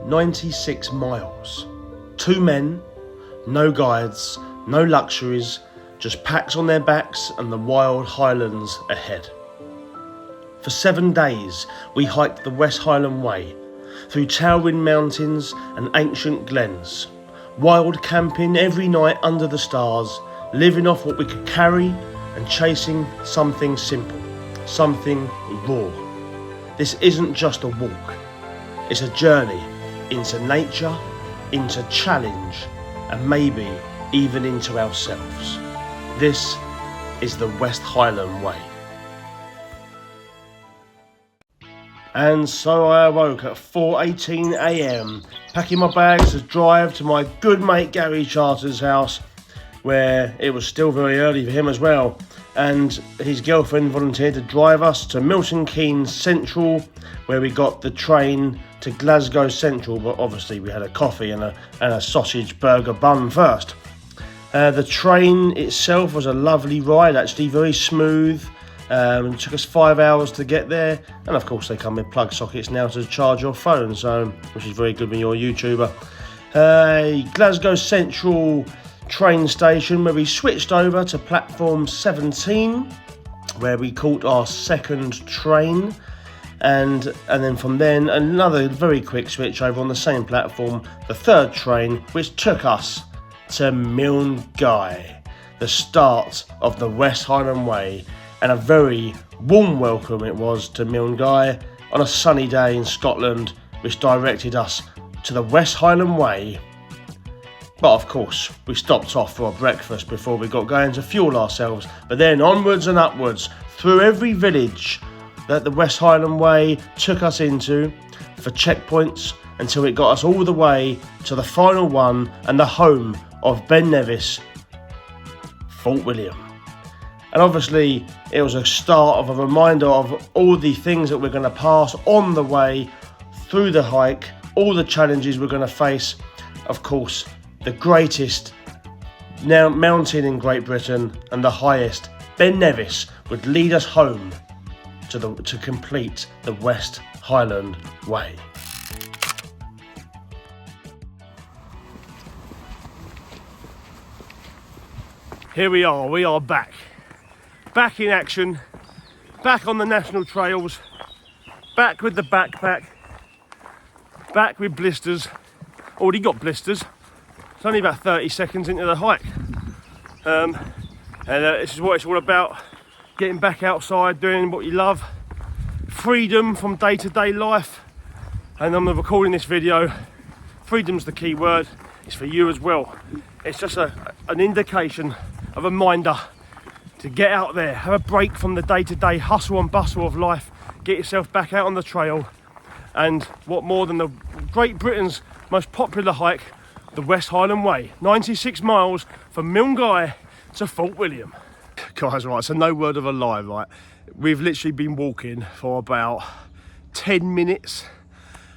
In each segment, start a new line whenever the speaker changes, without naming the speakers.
96 miles. 2 men, no guides, no luxuries, just packs on their backs and the wild highlands ahead. For 7 days we hiked the West Highland Way, through towering mountains and ancient glens, wild camping every night under the stars, living off what we could carry and chasing something simple, something raw. This isn't just a walk, it's a journey into nature, into challenge, and maybe even into ourselves. This is the West Highland Way. And so I awoke at 4:18 a.m, packing my bags to drive to my good mate Gary Charter's house, where it was still very early for him as well, and his girlfriend volunteered to drive us to Milton Keynes Central, where we got the train to Glasgow Central, but obviously we had a coffee and a sausage burger bun first. The train itself was a lovely ride, actually very smooth. It took us 5 hours to get there, and of course they come with plug sockets now to charge your phone, so which is very good when you're a YouTuber. Glasgow Central train station, where we switched over to platform 17, where we caught our second train, and then from then another very quick switch over on the same platform, the third train, which took us to Milngavie, the start of the West Highland Way. And a very warm welcome it was to Milngavie on a sunny day in Scotland, which directed us to the West Highland Way. But of course, we stopped off for a breakfast before we got going to fuel ourselves, but then onwards and upwards through every village that the West Highland Way took us into for checkpoints until it got us all the way to the final one and the home of Ben Nevis, Fort William. And obviously it was a start of a reminder of all the things that we're going to pass on the way through the hike, all the challenges we're going to face. Of course, the greatest mountain in Great Britain and the highest, Ben Nevis, would lead us home to complete the West Highland Way. Here we are back. Back in action, back on the national trails, back with the backpack, back with blisters. Already got blisters. It's only about 30 seconds into the hike. This is what it's all about, getting back outside, doing what you love, freedom from day-to-day life. And I'm recording this video, freedom's the key word, it's for you as well. It's just an indication, a reminder to get out there, have a break from the day-to-day hustle and bustle of life, get yourself back out on the trail, and what more than the Great Britain's most popular hike, the West Highland Way, 96 miles from Milngavie to Fort William. Guys, right, so no word of a lie, right, we've literally been walking for about 10 minutes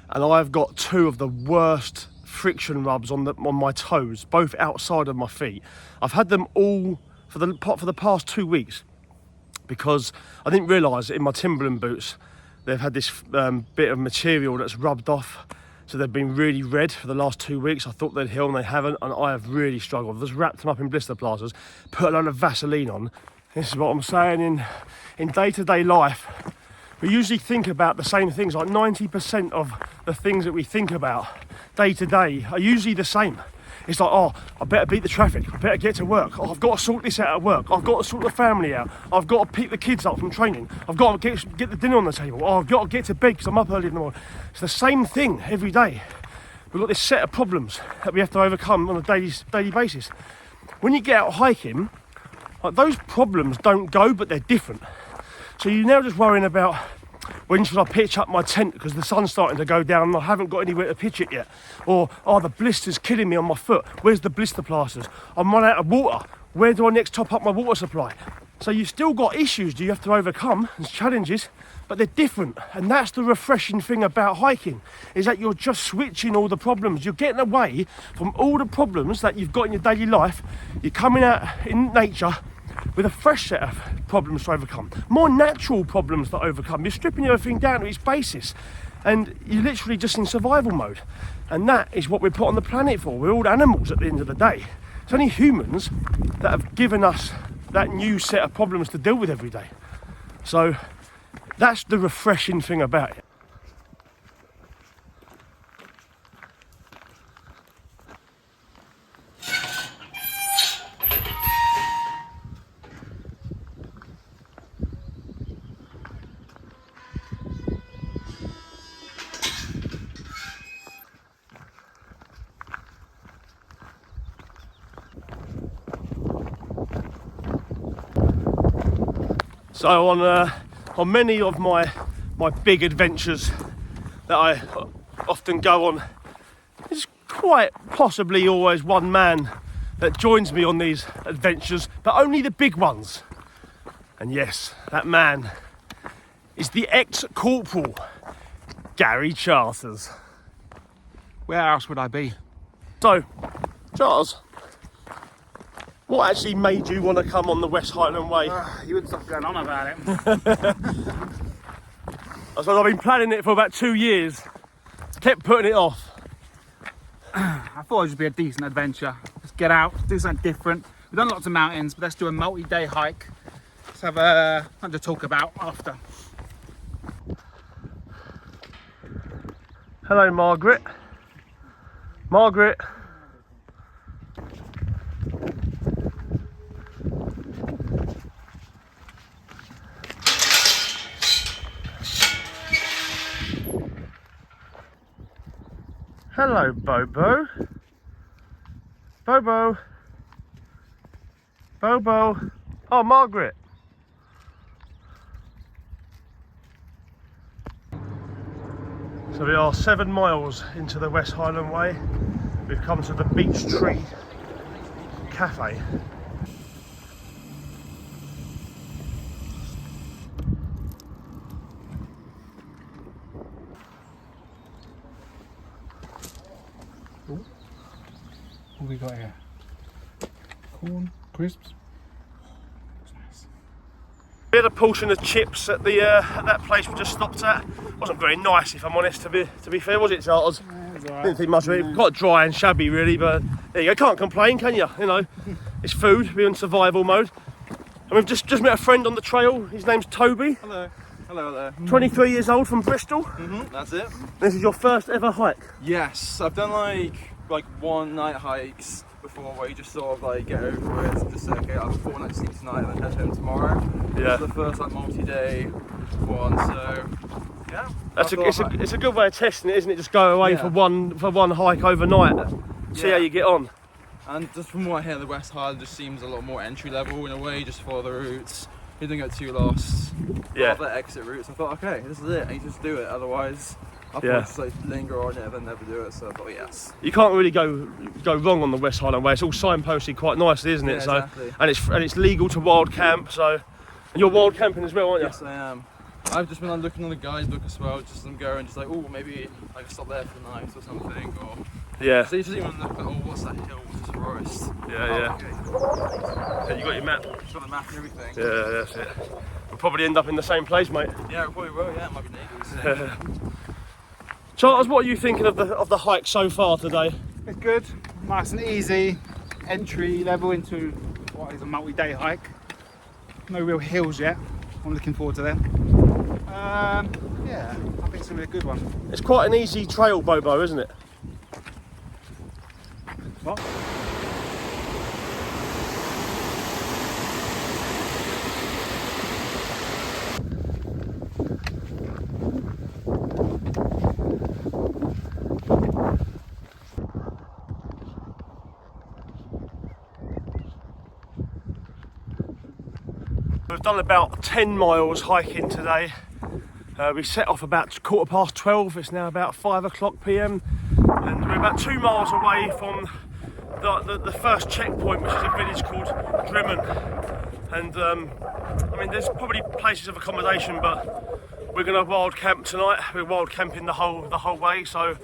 and I've got 2 of the worst friction rubs on my toes, both outside of my feet. I've had them all for the past 2 weeks, because I didn't realise that in my Timberland boots they've had this bit of material that's rubbed off, so they've been really red for the last 2 weeks. I thought they'd heal and they haven't, and I have really struggled. I've just wrapped them up in blister plasters, put a load of Vaseline on. This is what I'm saying, in day-to-day life we usually think about the same things. Like 90% of the things that we think about day to day are usually the same. It's like, oh, I better beat the traffic, I better get to work, oh, I've got to sort this out at work, I've got to sort the family out, I've got to pick the kids up from training, I've got to get the dinner on the table, oh, I've got to get to bed because I'm up early in the morning. It's the same thing every day. We've got this set of problems that we have to overcome on a daily basis. When you get out hiking, like, those problems don't go, but they're different. So you're now just worrying about, when should I pitch up my tent because the sun's starting to go down and I haven't got anywhere to pitch it yet? Or, oh, the blister's killing me on my foot. Where's the blister plasters? I'm run out of water. Where do I next top up my water supply? So you've still got issues you have to overcome and challenges, but they're different. And that's the refreshing thing about hiking, is that you're just switching all the problems. You're getting away from all the problems that you've got in your daily life. You're coming out in nature with a fresh set of problems to overcome, more natural problems to overcome. You're stripping everything down to its basis, and you're literally just in survival mode. And that is what we're put on the planet for. We're all animals at the end of the day. It's only humans that have given us that new set of problems to deal with every day. So that's the refreshing thing about it. So on many of my big adventures that I often go on, there's quite possibly always one man that joins me on these adventures, but only the big ones. And yes, that man is the ex-corporal Gary Charters.
Where else would I be?
So, Charles, what actually made you want to come on the West Highland Way?
You wouldn't stop going on about it.
I suppose I've been planning it for about 2 years. Kept putting it off.
I thought it would just be a decent adventure. Let's get out, do something different. We've done lots of mountains, but let's do a multi-day hike. Let's have something to talk about after.
Hello, Margaret. Margaret. Hello, Bobo. Bobo. Bobo. Oh, Margaret. So we are 7 miles into the West Highland Way. We've come to the Beech Tree Cafe.
What have we got here? Corn, crisps. Nice.
We had a portion of chips at the at that place we just stopped at. Wasn't very nice, if I'm honest. To be fair, was it, Charles?
Yeah, it's all right.
Didn't think much of it. Quite dry and shabby, really. But there you go. Can't complain, can you? You know, it's food. We're in survival mode. And we've just met a friend on the trail. His name's Toby.
Hello. Hello there.
23 years old from Bristol.
That's it.
This is your first ever hike.
Yes, I've done like one night hikes before where you just sort of like get over it and just say, okay, I'll have a 4-night sleep tonight and then head home tomorrow.
Yeah.
This is the first like multi-day one, so yeah.
It's a good way of testing it, isn't it? Just go away for one hike overnight. See how you get on.
And just from what I hear, the West Highland just seems a lot more entry level in a way. Just follow the routes. You don't get too lost.
Yeah.
The exit routes. I thought, okay, this is it. And you just do it. Otherwise, I'll probably just like linger on it and then never do it. So I thought, yes.
You can't really go wrong on the West Highland Way. It's all signposted quite nicely, isn't it?
Yeah,
so
exactly.
and it's legal to wild camp. So and you're wild camping as well, aren't you?
Yes, I am. I've just been like, looking on the guidebook as well, just them going, just like, oh, maybe I can stop there for the night or something, or
Yeah.
so you just even look at, oh, what's that hill? What's this forest?
Yeah.
Okay.
And you got your map.
Got the map and everything.
Yeah, that's it. We'll probably end up in the same place, mate.
Yeah, we probably will. Yeah, it might be neighbours.
Charles, what are you thinking of the hike so far today?
It's good, nice and easy. Entry level into what is a multi-day hike. No real hills yet. I'm looking forward to them. Yeah, I think it's gonna be a good one.
It's quite an easy trail, Bobo, isn't it?
What?
We've done about 10 miles hiking today. We set off about 12:15. It's now about 5 o'clock PM, and we're about 2 miles away from the first checkpoint, which is a village called Drimmen. And I mean, there's probably places of accommodation, but we're going to wild camp tonight. We're wild camping the whole way. So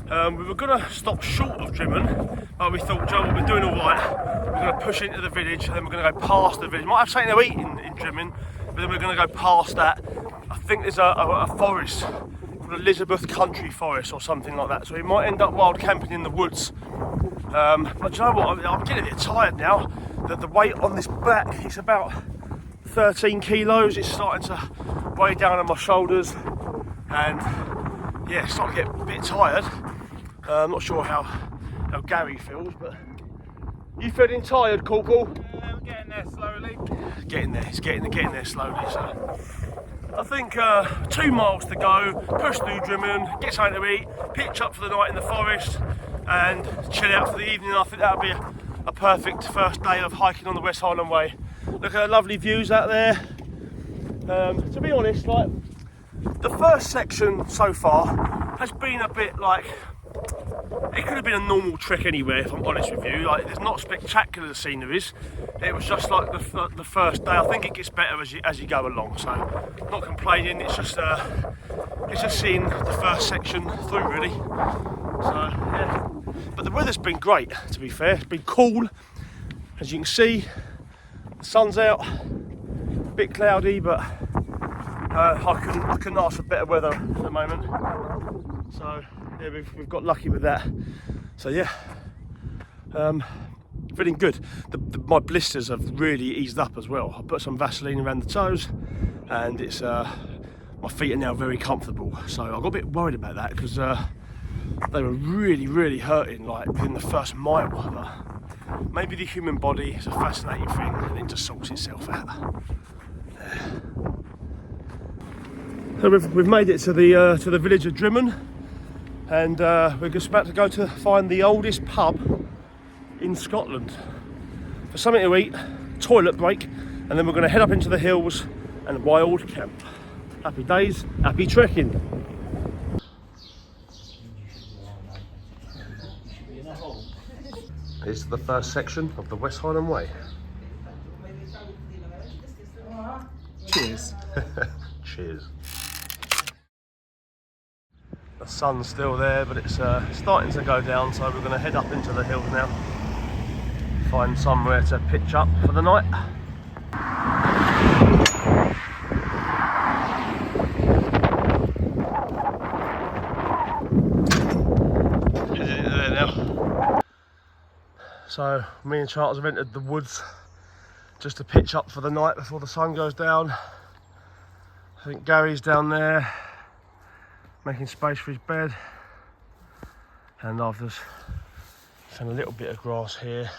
we were going to stop short of Drimmen, but we thought, Joe, we're doing all right. We're going to push into the village, and then we're going to go past the village. Might have something to eat in Drimmen, but then we're going to go past that. I think there's a forest called Elizabeth Country Forest or something like that. So we might end up wild camping in the woods. But you know what? I'm getting a bit tired now. The weight on this back is about 13 kilos. It's starting to weigh down on my shoulders, and yeah, it's starting to get a bit tired. I'm not sure how Gary feels, but you feeling tired, Corporal?
Yeah, we're getting there slowly.
Getting there. It's getting there slowly. So I think 2 miles to go. Push through Drummond, get something to eat, pitch up for the night in the forest, and chill out for the evening. I think that'll be a perfect first day of hiking on the West Highland Way. Look at the lovely views out there. To be honest, like, the first section so far has been a bit like, it could have been a normal trek anywhere, if I'm honest with you. Like, there's not spectacular the sceneries. It was just like the first day. I think it gets better as you go along. So, not complaining. It's just seeing the first section through, really. So yeah. But the weather's been great, to be fair. It's been cool, as you can see. The sun's out. A bit cloudy, but I couldn't ask for better weather at the moment. So yeah, we've got lucky with that. So yeah, feeling good. My blisters have really eased up as well. I put some Vaseline around the toes, and it's my feet are now very comfortable. So I got a bit worried about that because they were really hurting like within the first mile. But maybe the human body is a fascinating thing, and it just sorts itself out. So we've made it to the village of Drummond, and we're just about to go to find the oldest pub in Scotland for something to eat, toilet break, and then we're going to head up into the hills and wild camp. Happy days, happy trekking. This is the first section of the West Highland Way.
Cheers.
Cheers. The sun's still there, but it's starting to go down, so we're going to head up into the hills now. Find somewhere to pitch up for the night. There now. So me and Charles have entered the woods just to pitch up for the night before the sun goes down. I think Gary's down there making space for his bed, and I've just found a little bit of grass here.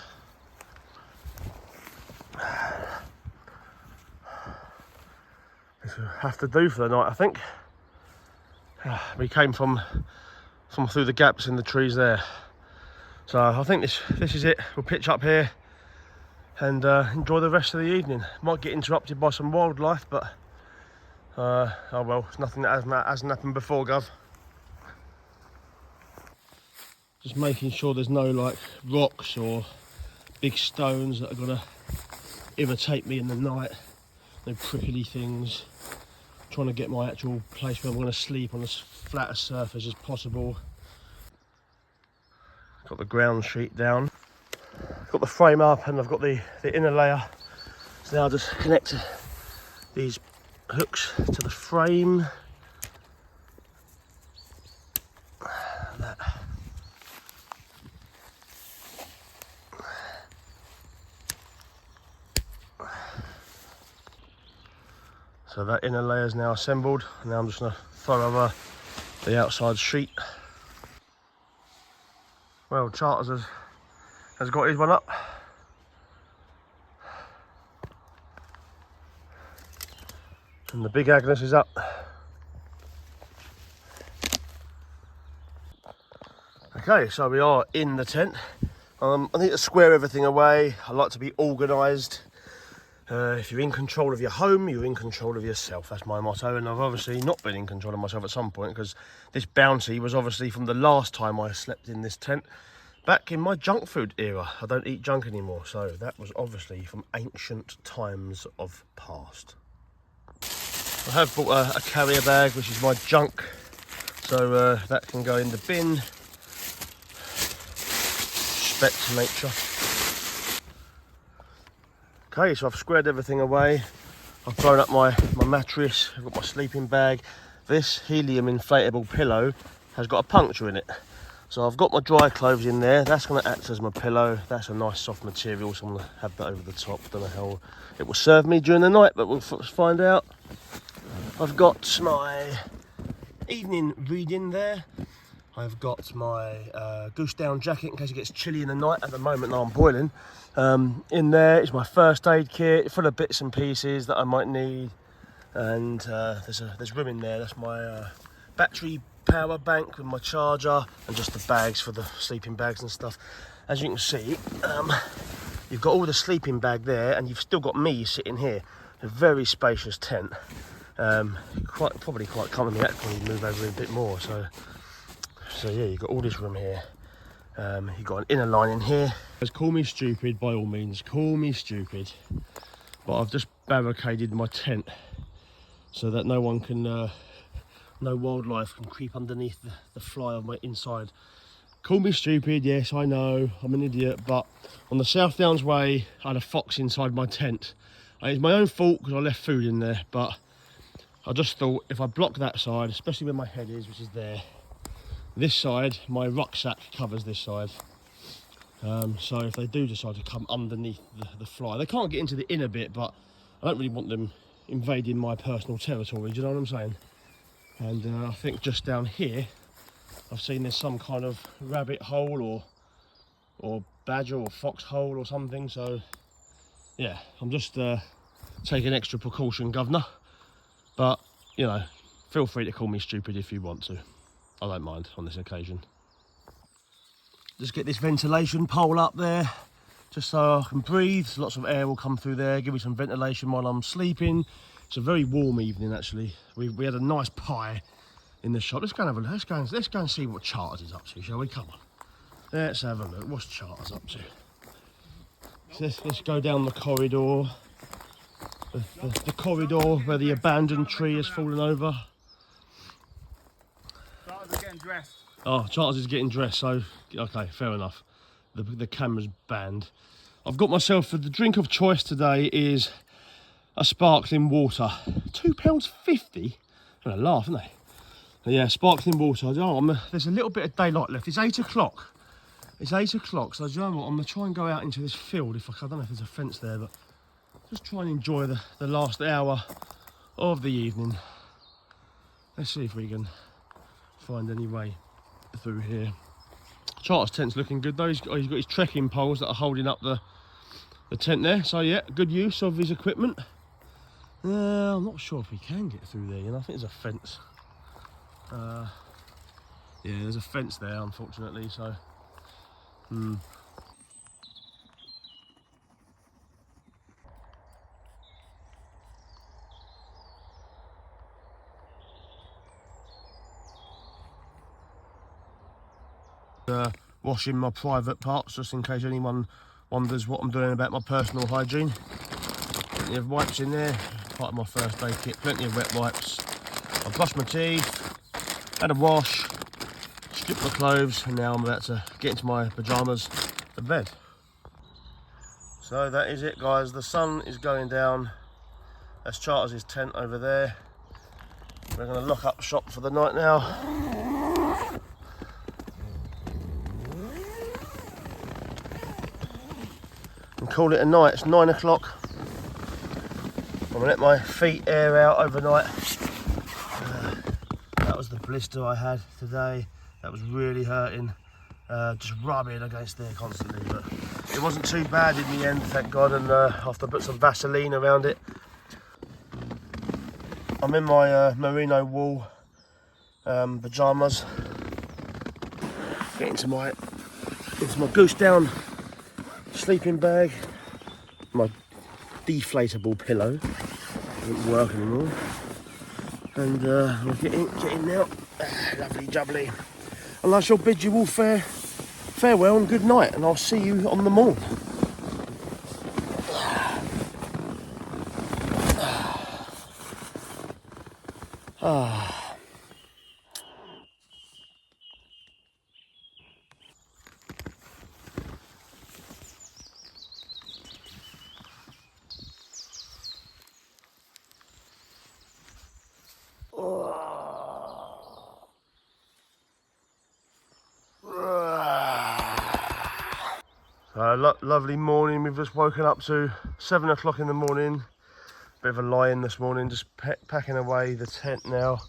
This will have to do for the night, I think. We came from through the gaps in the trees there, so I think this is it. We'll pitch up here and enjoy the rest of the evening. Might get interrupted by some wildlife, but oh well, it's nothing that hasn't happened before, Gov. Just making sure there's no like rocks or big stones that are gonna irritate me in the night. No prickly things. Trying to get my actual place where I'm gonna sleep on as flat a surface as possible. Got the ground sheet down. Got the frame up, and I've got the inner layer. So now I'll just connect these hooks to the frame. That. So that inner layer is now assembled. Now I'm just going to throw over the outside sheet. Well, Charters has got his one up. And the big Agnes is up. Okay, so we are in the tent. I need to square everything away. I like to be organised. If you're in control of your home, you're in control of yourself. That's my motto, and I've obviously not been in control of myself at some point, because this bounty was obviously from the last time I slept in this tent, back in my junk food era. I don't eat junk anymore, so that was obviously from ancient times of past. I have bought a carrier bag, which is my junk, so that can go in the bin. Respect to nature. Okay, so I've squared everything away. I've thrown up my mattress. I've got my sleeping bag. this helium inflatable pillow has got a puncture in it. So I've got my dry clothes in there. That's going to act as my pillow. That's a nice soft material, so I'm going to have that over the top. Don't know how it will serve me during the night, but we'll find out. I've got my evening reading there. I've got my goose down jacket in case it gets chilly in the night. At the moment now I'm boiling. In there is my first aid kit full of bits and pieces that I might need. And there's room in there. That's my battery power bank with my charger and just the bags for the sleeping bags and stuff. As you can see, you've got all the sleeping bag there, and you've still got me sitting here. A very spacious tent. Probably quite comfortable when you move over a bit more. So yeah, you've got all this room here. You've got an inner lining here. Call me stupid, by all means. Call me stupid. But I've just barricaded my tent so that no one can. No wildlife can creep underneath the fly on my inside. Call me stupid, yes, I know, I'm an idiot, but on the South Downs Way, I had a fox inside my tent. It's my own fault because I left food in there, but I just thought if I block that side, especially where my head is, which is there, this side, my rucksack covers this side. So if they do decide to come underneath the fly, they can't get into the inner bit, but I don't really want them invading my personal territory, do you know what I'm saying? And I think just down here, I've seen there's some kind of rabbit hole or badger or fox hole or something. So yeah, I'm just taking extra precaution, governor. But you know, feel free to call me stupid if you want to. I don't mind on this occasion. Just get this ventilation pole up there, just so I can breathe. Lots of air will come through there, give me some ventilation while I'm sleeping. It's a very warm evening actually. We had a nice pie in the shop. Let's go and see what Charters is up to, shall we? Come on. Let's have a look. What's Charters up to? So let's go down the corridor. The corridor where the abandoned tree has fallen over.
Charters are getting dressed.
Oh, Charters is getting dressed, so okay, fair enough. The camera's banned. I've got myself, the drink of choice today is a sparkling water. £2.50. I'm gonna laugh, aren't they? But yeah, sparkling water. There's a little bit of daylight left. It's 8 o'clock. It's 8 o'clock, so do you know what? I'm gonna try and go out into this field if I don't know if there's a fence there, but just try and enjoy the last hour of the evening. Let's see if we can find any way through here. Charters tent's looking good though. He's got his trekking poles that are holding up the tent there. So yeah, good use of his equipment. I'm not sure if we can get through there, you know. I think there's a fence. Yeah, there's a fence there, unfortunately, so washing my private parts just in case anyone wonders what I'm doing about my personal hygiene. Plenty of wipes in there, part of my first aid kit, plenty of wet wipes. I've brushed my teeth, had a wash, stripped my clothes, and now I'm about to get into my pyjamas for bed. So that is it, guys. The sun is going down. That's Charters' tent over there. We're going to lock up shop for the night now. And call it a night. It's 9 o'clock. I'm going to let my feet air out overnight. That was the blister I had today. That was really hurting. Just rubbing against there constantly, but it wasn't too bad in the end, thank God. And after I put some Vaseline around it, I'm in my merino wool pyjamas. Get into my goose down sleeping bag. My deflatable pillow doesn't work anymore, and we'll get in now. Lovely jubbly. And I shall bid you all farewell and good night, and I'll see you on the morn. Lovely morning. We've just woken up to 7 o'clock in the morning. Bit of a lie-in this morning, just packing away the tent now.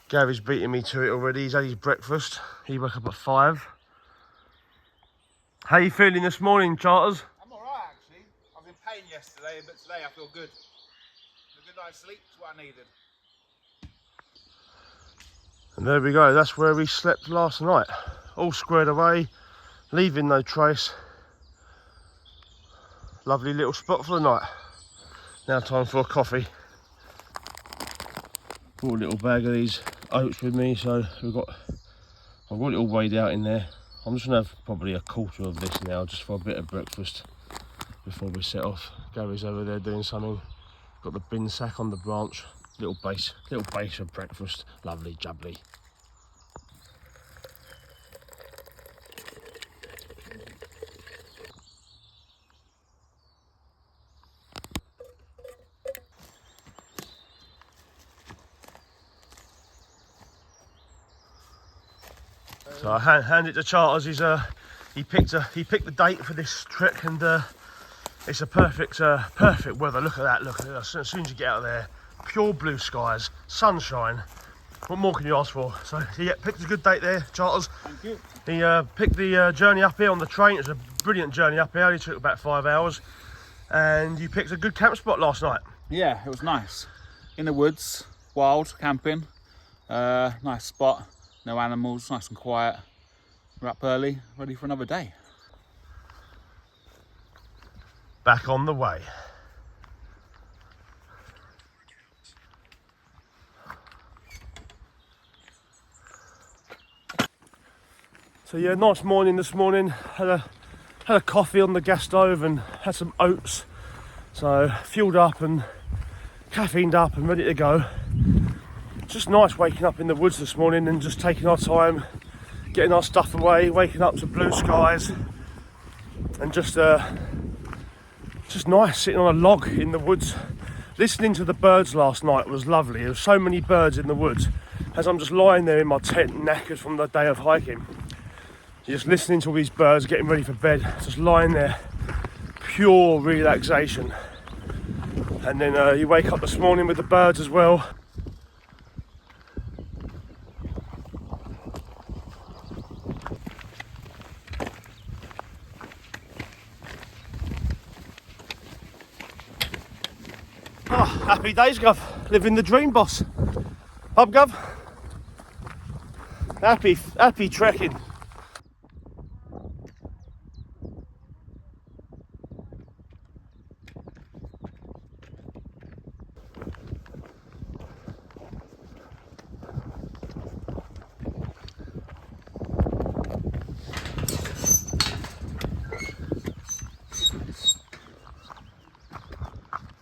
Gary's beating me to it already. He's had his breakfast. He woke up at 5. How you feeling this morning, Charters?
I'm alright actually. I was in pain yesterday, but today I feel good. A good night's sleep is what I needed.
And there we go, that's where we slept last night. All squared away, leaving no trace. Lovely little spot for the night. Now time for a coffee. Brought a little bag of these oats with me, so I've got it all weighed out in there. I'm just gonna have probably a quarter of this now, just for a bit of breakfast before we set off. Gary's over there doing something. Got the bin sack on the branch. Little base of breakfast. Lovely jubbly. So I hand it to Charters. He picked the date for this trek, and it's a perfect weather. Look at that! Look at it. As soon as you get out of there, pure blue skies, sunshine. What more can you ask for? So he picked a good date there, Charters.
Thank you.
He picked the journey up here on the train. It was a brilliant journey up here. It only took about 5 hours. And you picked a good camp spot last night.
Yeah, it was nice. In the woods, wild camping. Nice spot. No animals, nice and quiet. We're up early, ready for another day.
Back on the way. So yeah, nice morning this morning. Had a coffee on the gas stove and had some oats. So fueled up and caffeined up and ready to go. Just nice waking up in the woods this morning and just taking our time, getting our stuff away, waking up to blue skies, and just nice sitting on a log in the woods. Listening to the birds last night was lovely. There were so many birds in the woods. As I'm just lying there in my tent, knackered from the day of hiking, just listening to all these birds getting ready for bed, just lying there, pure relaxation. And then you wake up this morning with the birds as well. Oh, happy days, Gov. Living the dream, boss. Pub, Gov. Happy trekking.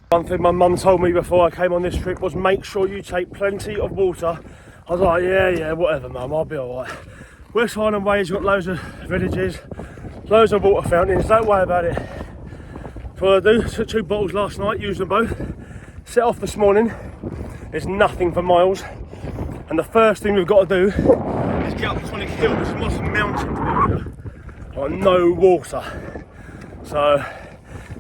One thing my mum told me before I came on this trip was make sure you take plenty of water. I was like, yeah, whatever, mum, I'll be alright. West Highland Way has got loads of villages, loads of water fountains, don't worry about it. So what I do, took 2 bottles last night, used them both, set off this morning. It's nothing for miles. And the first thing we've got to do is get up the Scenic hill. This is a mountain to be honest. No water. So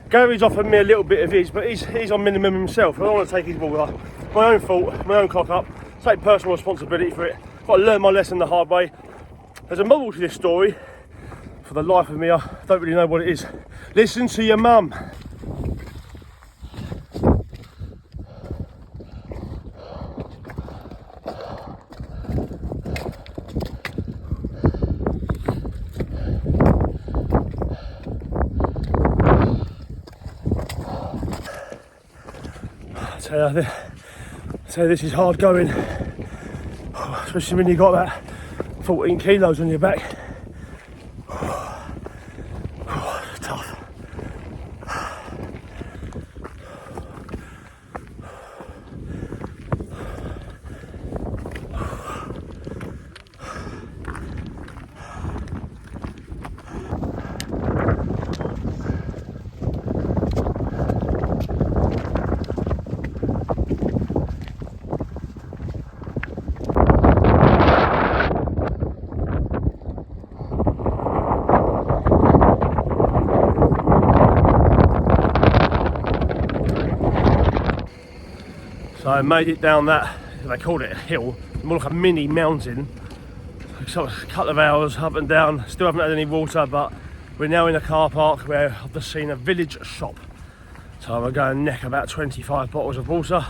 Gary's offered me a little bit of his, but he's on minimum himself. I don't want to take his water. My own fault, my own cock up. Take personal responsibility for it. Got to learn my lesson the hard way. There's a moral to this story. For the life of me, I don't really know what it is. Listen to your mum. So this is hard going, especially when you've got about 14 kilos on your back. Tough. So I made it down that, they called it a hill, more like a mini mountain. So a couple of hours up and down, still haven't had any water, but we're now in a car park where I've just seen a village shop. So I'm going to go and neck about 25 bottles of water,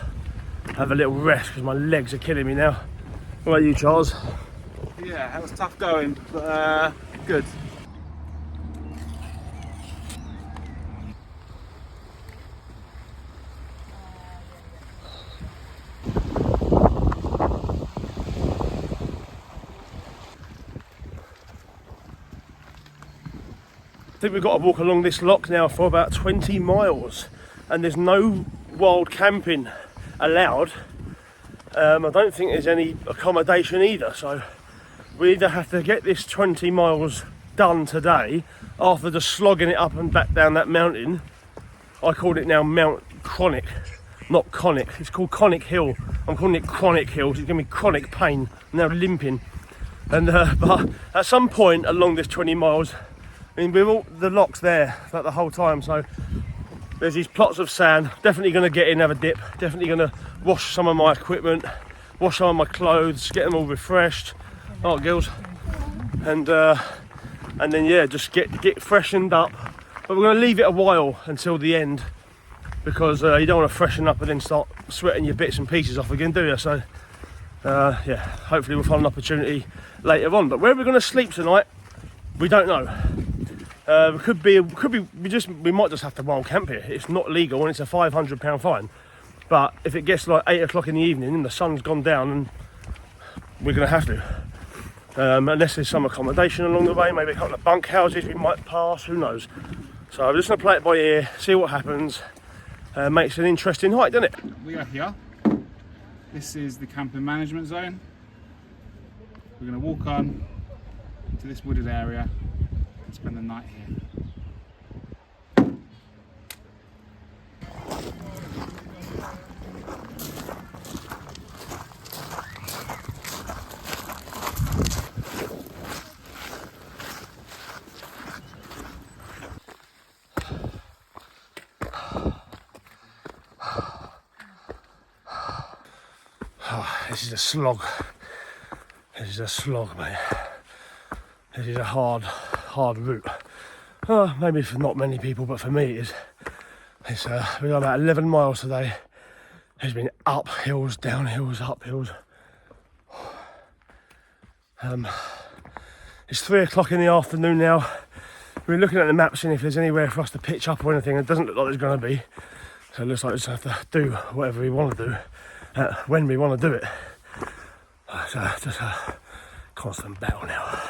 have a little rest because my legs are killing me now. What about you, Charles?
Yeah, that was tough going, but good.
I think we've got to walk along this loch now for about 20 miles and there's no wild camping allowed. I don't think there's any accommodation either, so we either have to get this 20 miles done today after just slogging it up and back down that mountain. I called it now Mount Chronic, not Conic. It's called Conic Hill. I'm calling it Chronic Hill. It's giving me chronic pain. I'm now limping. And but at some point along this 20 miles, I mean, with all the lochs there like the whole time, so there's these plots of sand. Definitely going to get in, have a dip. Definitely going to wash some of my equipment, wash some of my clothes, get them all refreshed. Oh, girls, and then yeah, just get freshened up. But we're going to leave it a while until the end because you don't want to freshen up and then start sweating your bits and pieces off again, do you? So yeah, hopefully we'll find an opportunity later on. But where we're going to sleep tonight, we don't know. We might just have to wild camp here. It's not legal and it's a £500 fine. But if it gets like 8 o'clock in the evening and the sun's gone down, and we're going to have to. Unless there's some accommodation along the way, maybe a couple of bunk houses we might pass, who knows. So I'm just going to play it by ear, see what happens. Makes an interesting hike, doesn't it?
We are here. This is the camping management zone. We're going to walk on to this wooded area and spend the night here.
This is a slog. This is a slog, mate. This is a hard route. Maybe for not many people, but for me it is. We got about 11 miles today. It's been up hills, down hills, up hills. It's 3 o'clock in the afternoon now. We're looking at the map, seeing if there's anywhere for us to pitch up or anything. It doesn't look like there's going to be. So it looks like we just have to do whatever we want to do. When we want to do it. It's just a constant battle now.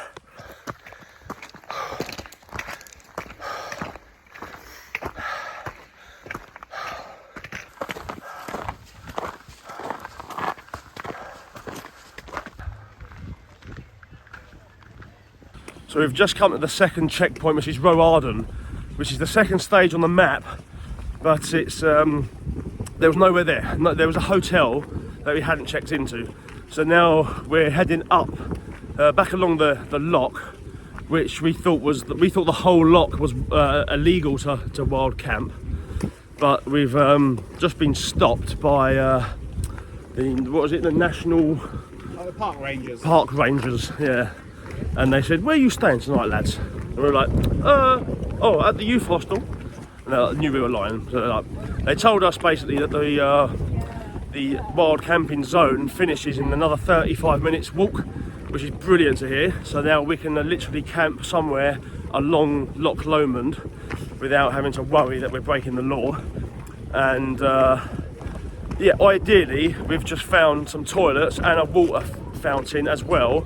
So we've just come to the second checkpoint, which is Row Arden, which is the second stage on the map, but it's there was nowhere there. No, there was a hotel that we hadn't checked into. So now we're heading up, back along the loch, which we thought the whole loch was illegal to wild camp. But we've just been stopped by the national
Park rangers.
Park rangers, yeah. And they said, "Where are you staying tonight, lads?" And we were like, at the youth hostel." And they knew we were lying. So they told us basically that the wild camping zone finishes in another 35 minutes walk, which is brilliant to hear. So now we can literally camp somewhere along Loch Lomond without having to worry that we're breaking the law. And yeah, ideally we've just found some toilets and a water fountain as well,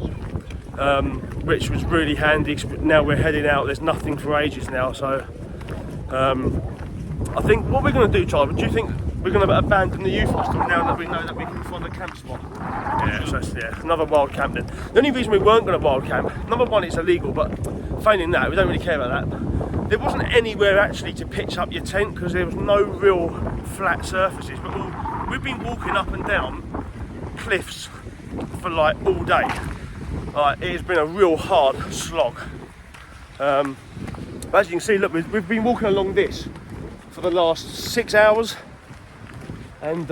which was really handy. Now we're heading out, there's nothing for ages now. So I think what we're going to do, Charlie, do you think we're going to abandon the youth hostel now that we know that we can find a camp spot? Yeah, so yeah, another wild camp then. The only reason we weren't going to wild camp, number one, it's illegal, but failing that, we don't really care about that. There wasn't anywhere actually to pitch up your tent because there was no real flat surfaces. But we've been walking up and down cliffs for like all day. It has been a real hard slog. But as you can see, look, we've been walking along this for the last 6 hours, and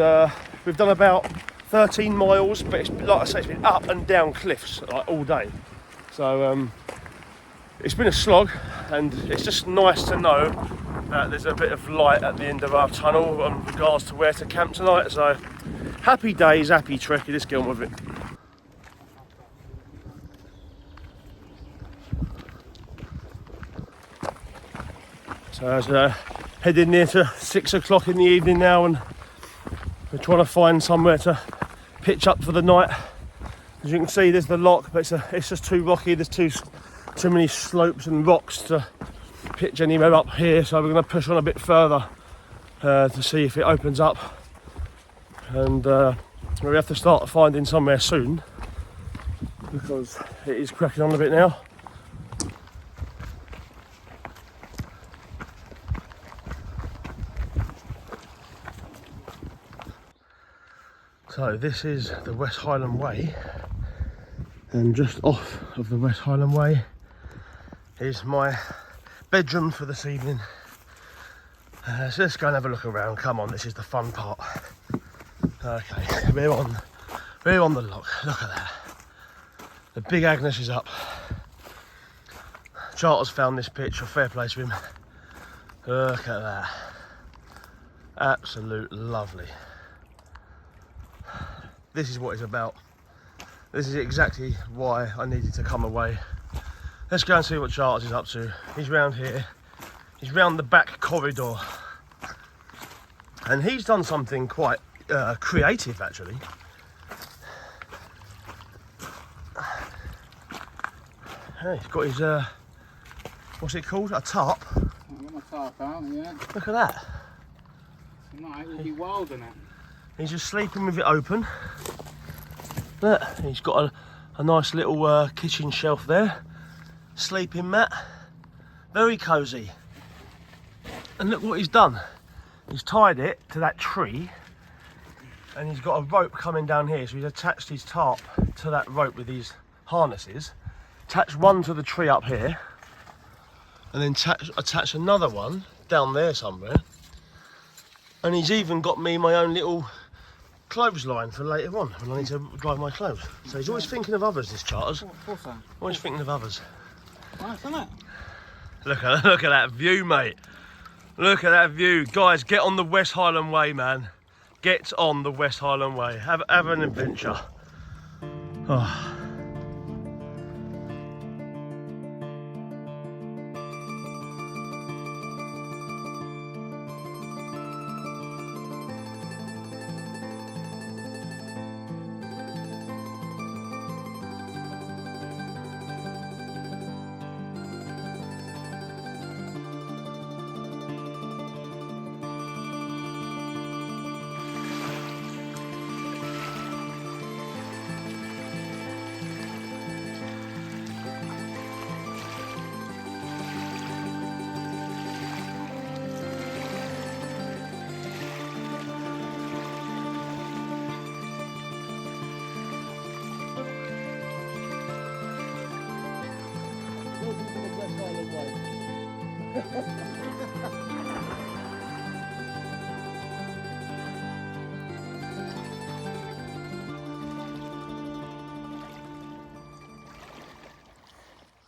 We've done about 13 miles, but it's, like I say, it's been up and down cliffs like all day. So it's been a slog, and it's just nice to know that there's a bit of light at the end of our tunnel in regards to where to camp tonight. So happy days, happy trekkie, let's get on with it. So as heading near to 6 o'clock in the evening now, and we're trying to find somewhere to pitch up for the night. As you can see, there's the loch, but it's just too rocky. There's too many slopes and rocks to pitch anywhere up here, so we're going to push on a bit further to see if it opens up, and we have to start finding somewhere soon because it is cracking on a bit now. So this is the West Highland Way, and just off of the West Highland Way is my bedroom for this evening. So let's go and have a look around. Come on, this is the fun part. Okay, we're on the loch. Look at that. The big Agnes is up. Charter's found this pitch, fair play to him. Look at that. Absolute lovely. This is what it's about. This is exactly why I needed to come away. Let's go and see what Charles is up to. He's round here. He's round the back corridor. And he's done something quite creative, actually. Hey, he's got his, what's it called? A tarp?
I've got my tarp out, yeah.
Look at that.
Tonight will be wild in it.
He's just sleeping with it open. Look, he's got a nice little kitchen shelf there. Sleeping mat. Very cosy. And look what he's done. He's tied it to that tree, and he's got a rope coming down here. So he's attached his tarp to that rope with these harnesses. Attach one to the tree up here, and then attach another one down there somewhere. And he's even got me my own little clothesline for later on when I need to dry my clothes. So he's always thinking of others, this Charters.
Of course so.
Always thinking of others.
Nice, isn't it?
Look at that view, mate. Look at that view. Guys, get on the West Highland Way, man. Get on the West Highland Way. Have an adventure. Oh.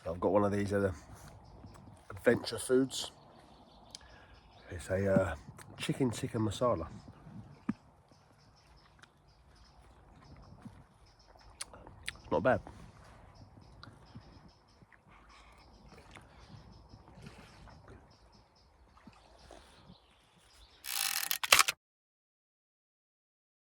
I've got one of these adventure foods. It's a chicken tikka masala. It's not bad.